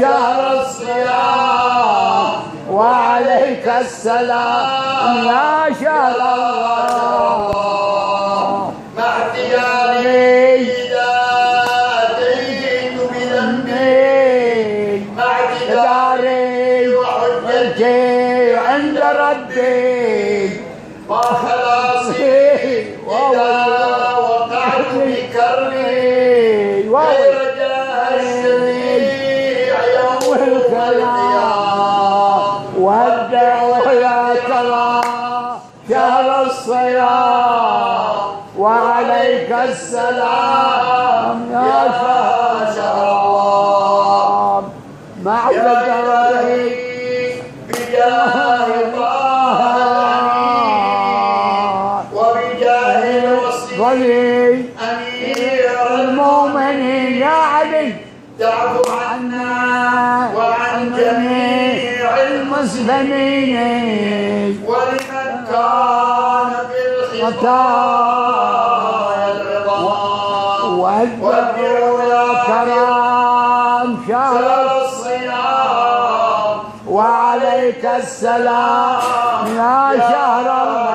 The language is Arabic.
شهر الصيام وعليك السلام يا شهر الله مع احتيالي إذا أتيت بذنبي مع اعتذاري وحجتي عند ربي وخلاصي إذا وقعت بكربي ورجاء الشفيع يوم القيامة وادعوا يا ترى شهر الصيام وعليك السلام يا شهر الله مع اعتذاري بجاه ولي أمير المؤمنين يا علي تعفو عنا وعن جميع المسلمين ولمن كان بالخطايا العظام وادعوا يا كرام شهر الصيام وعليك السلام يا شهر الله